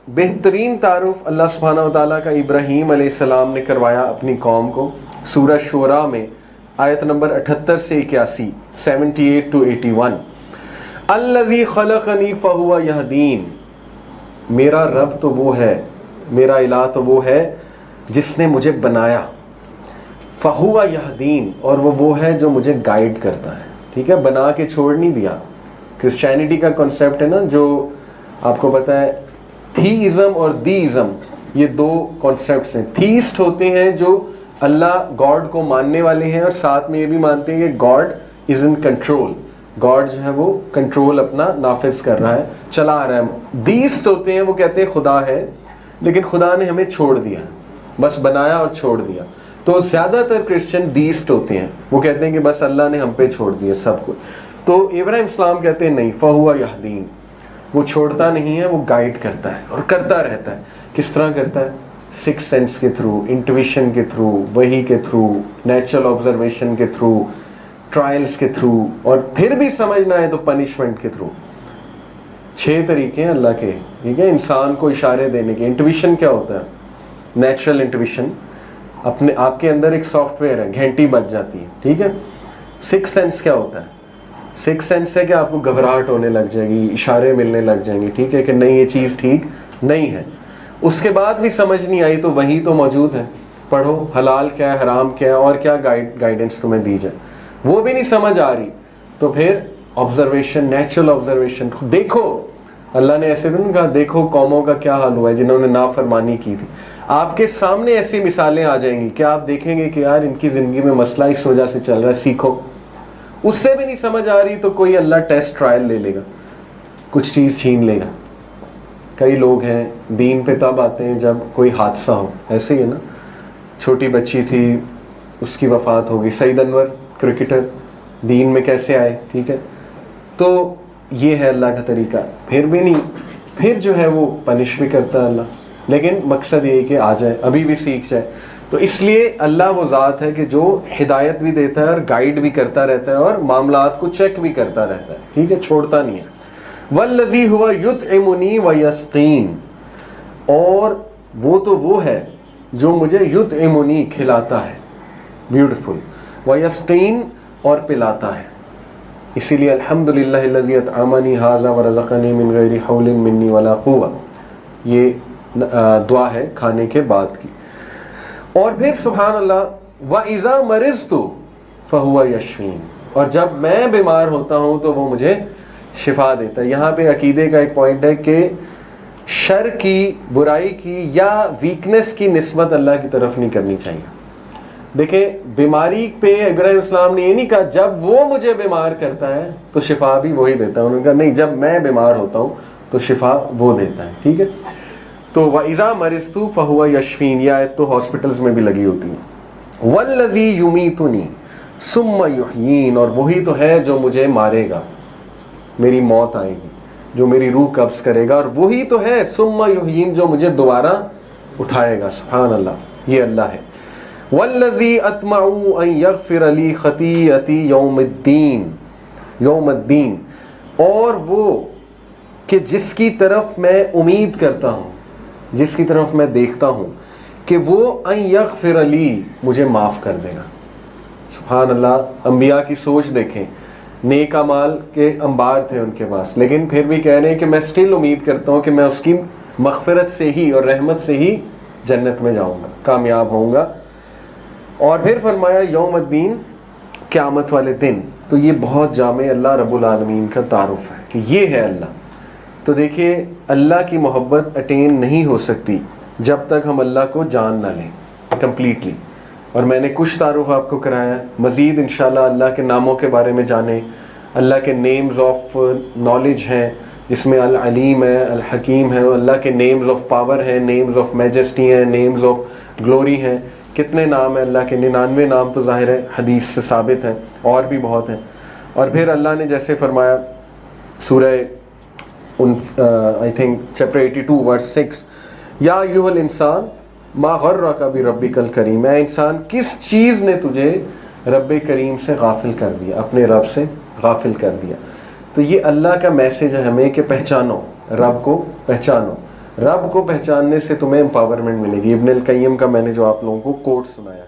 بہترین تعارف اللہ سبحانہ و تعالیٰ کا ابراہیم علیہ السلام نے کروایا اپنی قوم کو سورہ شعراء میں آیت نمبر 78 سے 81، 78 to 81۔ الذی خلقنی فہو یہدین، میرا رب تو وہ ہے، میرا الہ تو وہ ہے جس نے مجھے بنایا، فہو یہدین، اور وہ ہے جو مجھے گائیڈ کرتا ہے۔ ٹھیک ہے، بنا کے چھوڑ نہیں دیا۔ کرسچینٹی کا کنسیپٹ ہے نا، جو آپ کو پتہ ہے تھیزم اور دیزم، یہ دو کنسیپٹس ہیں۔ تھیسٹ ہوتے ہیں جو اللہ گاڈ کو ماننے والے ہیں اور ساتھ میں یہ بھی مانتے ہیں کہ God is in control, God جو ہے وہ کنٹرول اپنا نافذ کر رہا ہے، چلا رہا ہے۔ دیسٹ ہوتے ہیں، وہ کہتے ہیں خدا ہے لیکن خدا نے ہمیں چھوڑ دیا، بس بنایا اور چھوڑ دیا۔ تو زیادہ تر کرسچن دیسٹ ہوتے ہیں، وہ کہتے ہیں کہ بس اللہ نے ہم پہ چھوڑ دیا سب کچھ۔ تو ابراہیم السلام کہتے ہیں نہیں، فہو یہدین، وہ چھوڑتا نہیں ہے، وہ گائیڈ کرتا ہے اور کرتا رہتا ہے۔ کس طرح کرتا ہے؟ سکس سینس کے تھرو، انٹویشن کے تھرو، وحی کے تھرو، نیچرل آبزرویشن کے تھرو، ٹرائلز کے تھرو، اور پھر بھی سمجھنا ہے تو پنشمنٹ کے تھرو۔ 6 طریقے ہیں اللہ کے، ٹھیک ہے، انسان کو اشارے دینے کے۔ انٹویشن کیا ہوتا ہے؟ نیچرل انٹویشن، اپنے آپ کے اندر ایک سافٹ ویئر ہے، گھنٹی بج جاتی ہے، ٹھیک ہے۔ سکس سینس کیا ہوتا ہے؟ سکس سینس ہے کہ آپ کو گھبراہٹ ہونے لگ جائے گی، اشارے ملنے لگ جائیں گے، ٹھیک ہے، کہ نہیں یہ چیز ٹھیک نہیں ہے۔ اس کے بعد بھی سمجھ نہیں آئی تو وہی تو موجود ہے، پڑھو حلال کیا ہے، حرام کیا ہے، اور کیا گائیڈنس تمہیں دی جائے، وہ بھی نہیں سمجھ آ رہی تو پھر آبزرویشن، نیچرل آبزرویشن، دیکھو۔ اللہ نے ایسے تو نہیں کہا دیکھو قوموں کا کیا حال ہوا ہے جنہوں نے نافرمانی کی تھی۔ آپ کے سامنے ایسی مثالیں آ جائیں گی کہ آپ دیکھیں گے کہ یار ان کی زندگی میں مسئلہ اس وجہ سے چل رہا ہے، سیکھو۔ اس سے بھی نہیں سمجھ آ رہی تو کوئی اللہ ٹیسٹ ٹرائل لے لے گا، کچھ چیز چھین لے گا۔ کئی لوگ ہیں دین پہ تب آتے ہیں جب کوئی حادثہ ہو، ایسے ہی ہے نا، چھوٹی بچی تھی اس کی وفات ہو گئی، سعید انور کرکٹر دین میں کیسے آئے، ٹھیک ہے۔ تو یہ ہے اللہ کا طریقہ، پھر بھی نہیں، پھر جو ہے وہ پنش بھی کرتا ہے اللہ، لیکن مقصد یہ ہے کہ آ جائے، ابھی بھی سیکھ جائے۔ تو اس لیے اللہ وہ ذات ہے کہ جو ہدایت بھی دیتا ہے اور گائیڈ بھی کرتا رہتا ہے اور معاملات کو چیک بھی کرتا رہتا ہے، ٹھیک ہے، چھوڑتا نہیں ہے۔ وَالَّذِي هُوَ يُطْعِمُنِي وَيَسْقِينِ، اور وہ ہے جو مجھے یطعمنی کھلاتا ہے، بیوٹیفل، وَيَسْقِينِ، اور پلاتا ہے۔ اسی لیے الحمدللہ الذی اطعمنی ھذا ورزقنی من غیر حول منی ولا قوہ، یہ دعا ہے کھانے کے بعد کی۔ اور پھر سبحان اللہ، وَإِذَا مَرِضْتُ فَهُوَ يَشْفِينِ، اور جب میں بیمار ہوتا ہوں تو وہ مجھے شفا دیتا ہے۔ یہاں پہ عقیدے کا ایک پوائنٹ ہے کہ شر کی، برائی کی یا ویکنس کی نسبت اللہ کی طرف نہیں کرنی چاہیے۔ دیکھیں بیماری پہ ابراہیم السلام نے یہ نہیں کہا جب وہ مجھے بیمار کرتا ہے تو شفا بھی وہی دیتا ہے، انہوں نے کہا نہیں، جب میں بیمار ہوتا ہوں تو شفا وہ دیتا ہے، ٹھیک ہے۔ تو وَإِذَا مَرِضْتُ فَهُوَ يَشْفِينِ، یہ آیت تو ہاسپٹلز میں بھی لگی ہوتی ہے۔ وَالَّذِي يُمِيتُنِي ثُمَّ يُحْيِينِ، اور وہی تو ہے جو مجھے مارے گا، میری موت آئے گی، جو میری روح قبض کرے گا، اور وہی تو ہے ثُمَّ يُحْيِينِ جو مجھے دوبارہ اٹھائے گا۔ سبحان اللہ، یہ اللہ ہے۔ وَالَّذِي أَطْمَعُ أَن يَغْفِرَ لِي خَطِيئَتِي یوم الدین، اور وہ کہ جس کی طرف میں امید کرتا ہوں، جس کی طرف میں دیکھتا ہوں کہ وہ ان یغفر لی، مجھے معاف کر دے گا۔ سبحان اللہ، انبیاء کی سوچ دیکھیں، نیک اعمال کے انبار تھے ان کے پاس، لیکن پھر بھی کہہ رہے ہیں کہ میں سٹل امید کرتا ہوں کہ میں اس کی مغفرت سے ہی اور رحمت سے ہی جنت میں جاؤں گا، کامیاب ہوں گا۔ اور پھر فرمایا یوم الدین، قیامت والے دن۔ تو یہ بہت جامع اللہ رب العالمین کا تعارف ہے کہ یہ ہے اللہ۔ تو دیکھیے اللہ کی محبت اٹین نہیں ہو سکتی جب تک ہم اللہ کو جان نہ لیں کمپلیٹلی۔ اور میں نے کچھ تعارف آپ کو کرایا، مزید انشاءاللہ اللہ کے ناموں کے بارے میں جانیں۔ اللہ کے نیمز آف نالج ہیں جس میں العلیم ہے، الحکیم ہے، اللہ کے نیمز آف پاور ہیں، نیمز آف میجسٹی ہیں، نیمز آف گلوری ہیں۔ کتنے نام ہیں اللہ کے؟ 99 نام تو ظاہر ہے حدیث سے ثابت ہیں، اور بھی بہت ہیں۔ اور پھر اللہ نے جیسے فرمایا سورہ آئی تھنک چیپٹر 82 ورس 6، یا ایھا الانسان ما غرک بربک الکریم، اے انسان کس چیز نے تجھے رب کریم سے غافل کر دیا، اپنے رب سے غافل کر دیا۔ تو یہ اللہ کا میسج ہے ہمیں کہ پہچانو، رب کو پہچانو، رب کو پہچاننے سے تمہیں امپاورمنٹ ملے گی. ابن القیم کا میں نے جو آپ لوگوں کو کوٹ سنایا.